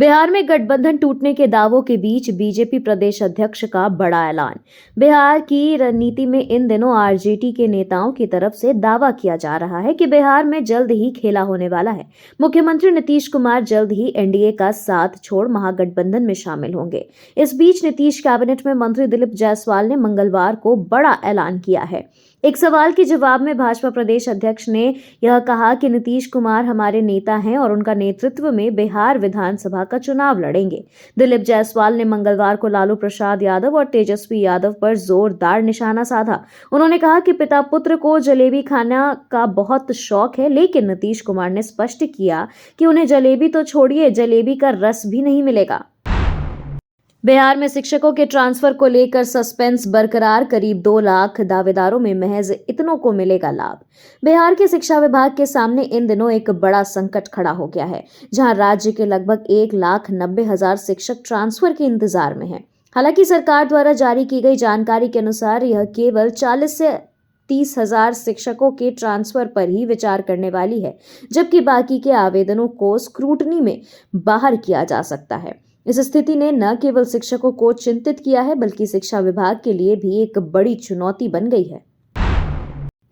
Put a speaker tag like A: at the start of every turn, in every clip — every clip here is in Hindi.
A: बिहार में गठबंधन टूटने के दावों के बीच बीजेपी प्रदेश अध्यक्ष का बड़ा ऐलान। बिहार की रणनीति में इन दिनों आरजेडी के नेताओं की तरफ से दावा किया जा रहा है कि बिहार में जल्द ही खेला होने वाला है। मुख्यमंत्री नीतीश कुमार जल्द ही एनडीए का साथ छोड़ महागठबंधन में शामिल होंगे। इस बीच नीतीश कैबिनेट में मंत्री दिलीप जायसवाल ने मंगलवार को बड़ा ऐलान किया है। एक सवाल के जवाब में भाजपा प्रदेश अध्यक्ष ने यह कहा कि नीतीश कुमार हमारे नेता हैं और उनका नेतृत्व में बिहार विधानसभा का चुनाव लड़ेंगे। दिलीप जायसवाल ने मंगलवार को लालू प्रसाद यादव और तेजस्वी यादव पर जोरदार निशाना साधा। उन्होंने कहा कि पिता पुत्र को जलेबी खाना का बहुत शौक है, लेकिन नीतीश कुमार ने स्पष्ट किया कि उन्हें जलेबी तो छोड़िए, जलेबी का रस भी नहीं मिलेगा। बिहार में शिक्षकों के ट्रांसफर को लेकर सस्पेंस बरकरार। करीब 2 लाख दावेदारों में महज इतनों को मिलेगा लाभ। बिहार के शिक्षा विभाग के सामने इन दिनों एक बड़ा संकट खड़ा हो गया है, जहां राज्य के लगभग 1,90,000 शिक्षक ट्रांसफर के इंतजार में हैं। हालांकि सरकार द्वारा जारी की गई जानकारी के अनुसार यह केवल 40 से 30,000 शिक्षकों के ट्रांसफर पर ही विचार करने वाली है, जबकि बाकी के आवेदनों को स्क्रूटनी में बाहर किया जा सकता है। इस स्थिति ने न केवल शिक्षकों को चिंतित किया है, बल्कि शिक्षा विभाग के लिए भी एक बड़ी चुनौती बन गई है।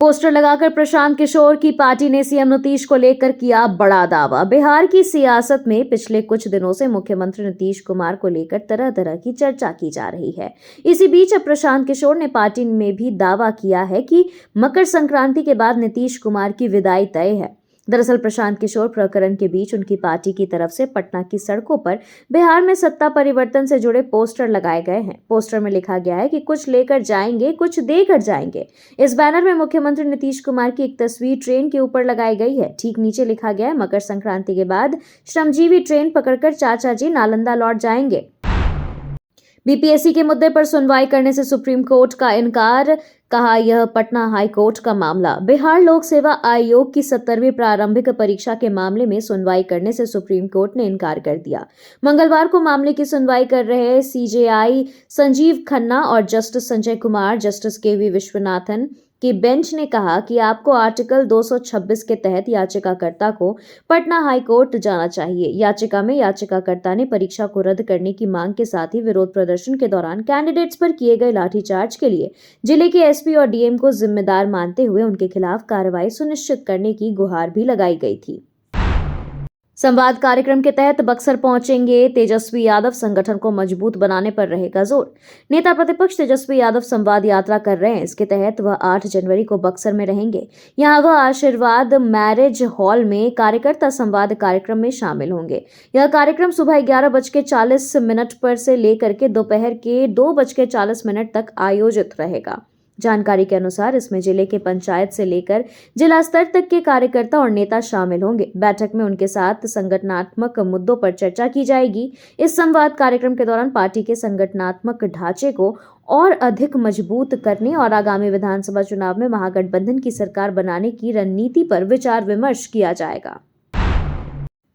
A: पोस्टर लगाकर प्रशांत किशोर की पार्टी ने सीएम नीतीश को लेकर किया बड़ा दावा। बिहार की सियासत में पिछले कुछ दिनों से मुख्यमंत्री नीतीश कुमार को लेकर तरह तरह की चर्चा की जा रही है। इसी बीच अब प्रशांत किशोर ने पार्टी में भी दावा किया है कि मकर संक्रांति के बाद नीतीश कुमार की विदाई तय है। दरअसल प्रशांत किशोर प्रकरण के बीच उनकी पार्टी की तरफ से पटना की सड़कों पर बिहार में सत्ता परिवर्तन से जुड़े पोस्टर लगाए गए हैं। पोस्टर में लिखा गया है कि कुछ लेकर जाएंगे, कुछ देकर जाएंगे। इस बैनर में मुख्यमंत्री नीतीश कुमार की एक तस्वीर ट्रेन के ऊपर लगाई गई है। ठीक नीचे लिखा गया है, मकर संक्रांति के बाद श्रमजीवी ट्रेन पकड़कर चाचा जी नालंदा लौट जाएंगे। बीपीएससी के मुद्दे पर सुनवाई करने से सुप्रीम कोर्ट का इनकार, कहा यह पटना हाई कोर्ट का मामला। बिहार लोक सेवा आयोग की 70वीं प्रारंभिक परीक्षा के मामले में सुनवाई करने से सुप्रीम कोर्ट ने इनकार कर दिया। मंगलवार को मामले की सुनवाई कर रहे सीजेआई संजीव खन्ना और जस्टिस संजय कुमार, जस्टिस केवी विश्वनाथन की बेंच ने कहा कि आपको आर्टिकल 226 के तहत याचिकाकर्ता को पटना हाई कोर्ट जाना चाहिए। याचिका में याचिकाकर्ता ने परीक्षा को रद्द करने की मांग के साथ ही विरोध प्रदर्शन के दौरान कैंडिडेट्स पर किए गए लाठीचार्ज के लिए जिले के एसपी और डीएम को जिम्मेदार मानते हुए उनके खिलाफ कार्रवाई सुनिश्चित करने की गुहार भी लगाई गई थी। संवाद कार्यक्रम के तहत बक्सर पहुंचेंगे तेजस्वी यादव, संगठन को मजबूत बनाने पर रहेगा जोर। नेता प्रतिपक्ष तेजस्वी यादव संवाद यात्रा कर रहे हैं। इसके तहत वह 8 जनवरी को बक्सर में रहेंगे। यहां वह आशीर्वाद मैरिज हॉल में कार्यकर्ता संवाद कार्यक्रम में शामिल होंगे। यह कार्यक्रम सुबह 11:40 पर से लेकर के दोपहर के 2:40 तक आयोजित रहेगा। जानकारी के अनुसार इसमें जिले के पंचायत से लेकर जिला स्तर तक के कार्यकर्ता और नेता शामिल होंगे। बैठक में उनके साथ संगठनात्मक मुद्दों पर चर्चा की जाएगी। इस संवाद कार्यक्रम के दौरान पार्टी के संगठनात्मक ढांचे को और अधिक मजबूत करने और आगामी विधानसभा चुनाव में महागठबंधन की सरकार बनाने की रणनीति पर विचार विमर्श किया जाएगा।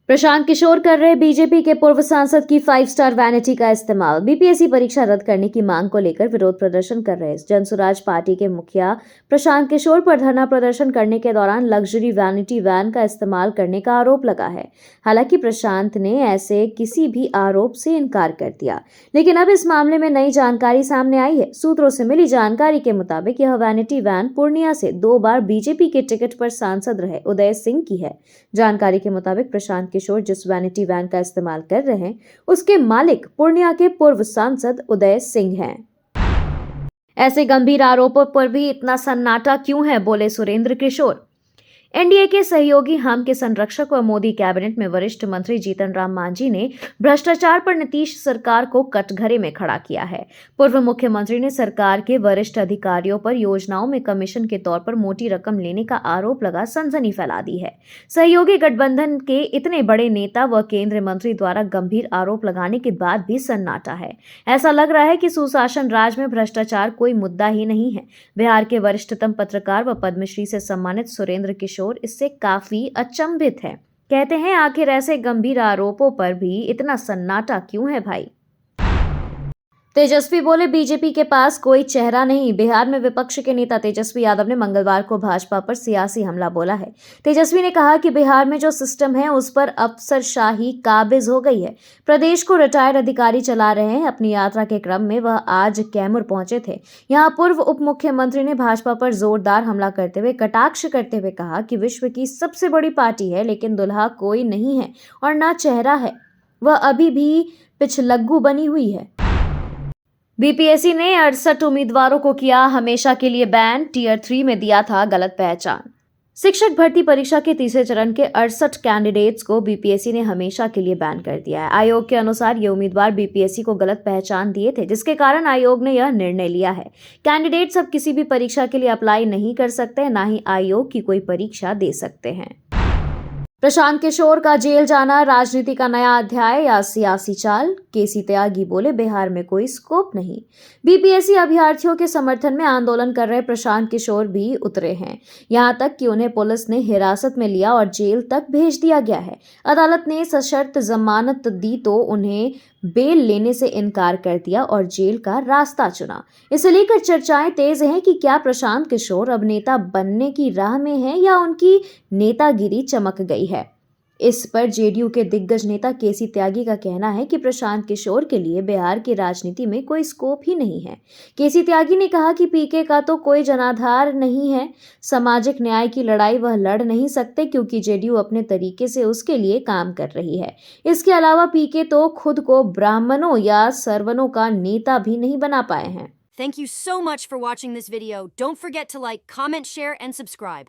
A: प्रशांत किशोर कर रहे बीजेपी के पूर्व सांसद की 5 स्टार वैनिटी का इस्तेमाल। बीपीएससी परीक्षा रद्द करने की मांग को लेकर विरोध प्रदर्शन कर रहे जनसुराज पार्टी के मुखिया प्रशांत किशोर पर धरना प्रदर्शन करने के दौरान लग्जरी वैनिटी वैन का इस्तेमाल करने का आरोप लगा है। हालांकि प्रशांत ने ऐसे किसी भी आरोप से इनकार कर दिया, लेकिन अब इस मामले में नई जानकारी सामने आई है। सूत्रों से मिली जानकारी के मुताबिक यह वैनिटी वैन पूर्णिया से 2 बार बीजेपी के टिकट पर सांसद रहे उदय सिंह की है। जानकारी के मुताबिक प्रशांत किशोर जिस वैनिटी वैन का इस्तेमाल कर रहे हैं, उसके मालिक पूर्णिया के पूर्व सांसद उदय सिंह हैं। ऐसे गंभीर आरोपों पर भी इतना सन्नाटा क्यों है, बोले सुरेंद्र किशोर। एनडीए के सहयोगी हम के संरक्षक व मोदी कैबिनेट में वरिष्ठ मंत्री जीतन राम मांझी ने भ्रष्टाचार पर नीतीश सरकार को कटघरे में खड़ा किया है। पूर्व मुख्यमंत्री ने सरकार के वरिष्ठ अधिकारियों पर योजनाओं में कमीशन के तौर पर मोटी रकम लेने का आरोप लगा सनसनी फैला दी है। सहयोगी गठबंधन के इतने बड़े नेता व केंद्रीय मंत्री द्वारा गंभीर आरोप लगाने के बाद भी सन्नाटा है। ऐसा लग रहा है कि सुशासन राज में भ्रष्टाचार कोई मुद्दा ही नहीं है। बिहार के वरिष्ठतम पत्रकार व पद्मश्री से सम्मानित सुरेंद्र किशोर इससे काफी अचंभित है। कहते हैं, आखिर ऐसे गंभीर आरोपों पर भी इतना सन्नाटा क्यों है भाई। तेजस्वी बोले, बीजेपी के पास कोई चेहरा नहीं। बिहार में विपक्ष के नेता तेजस्वी यादव ने मंगलवार को भाजपा पर सियासी हमला बोला है। तेजस्वी ने कहा कि बिहार में जो सिस्टम है उस पर अफसरशाही काबिज हो गई है। प्रदेश को रिटायर्ड अधिकारी चला रहे हैं। अपनी यात्रा के क्रम में वह आज कैमूर पहुंचे थे। यहां पूर्व उप मुख्यमंत्री ने भाजपा पर जोरदार हमला करते हुए कटाक्ष करते हुए कहा कि विश्व की सबसे बड़ी पार्टी है, लेकिन दुल्हा कोई नहीं है और न चेहरा है। वह अभी भी पिछलग्गू बनी हुई है। बीपीएससी ने 68 उम्मीदवारों को किया हमेशा के लिए बैन। टियर 3 में दिया था गलत पहचान। शिक्षक भर्ती परीक्षा के तीसरे चरण के 68 कैंडिडेट्स को बीपीएससी ने हमेशा के लिए बैन कर दिया है। आयोग के अनुसार ये उम्मीदवार बीपीएससी को गलत पहचान दिए थे, जिसके कारण आयोग ने यह निर्णय लिया है। कैंडिडेट्स अब किसी भी परीक्षा के लिए अप्लाई नहीं कर सकते, ना ही आयोग की कोई परीक्षा दे सकते हैं। प्रशांत किशोर का जेल जाना राजनीति का नया अध्याय या सियासी चाल? केसी त्यागी बोले, बिहार में कोई स्कोप नहीं। बीपीएससी अभ्यर्थियों के समर्थन में आंदोलन कर रहे प्रशांत किशोर भी उतरे हैं। यहां तक कि उन्हें पुलिस ने हिरासत में लिया और जेल तक भेज दिया गया है। अदालत ने सशर्त जमानत दी तो उन्हें बेल लेने से इनकार कर दिया और जेल का रास्ता चुना। इसे लेकर चर्चाएं तेज हैं कि क्या प्रशांत किशोर अब नेता बनने की राह में हैं या उनकी नेतागिरी चमक गई है। इस पर जेडीयू के दिग्गज नेता केसी त्यागी का कहना है कि प्रशांत किशोर के लिए बिहार की राजनीति में कोई स्कोप ही नहीं है। केसी त्यागी ने कहा कि पीके का तो कोई जनाधार नहीं है। सामाजिक न्याय की लड़ाई वह लड़ नहीं सकते क्योंकि जेडीयू अपने तरीके से उसके लिए काम कर रही है। इसके अलावा पीके तो खुद को ब्राह्मणों या सर्वनों का नेता भी नहीं बना पाए हैं।
B: Thank you so much for watching this video. Don't forget to like, comment, share, and subscribe.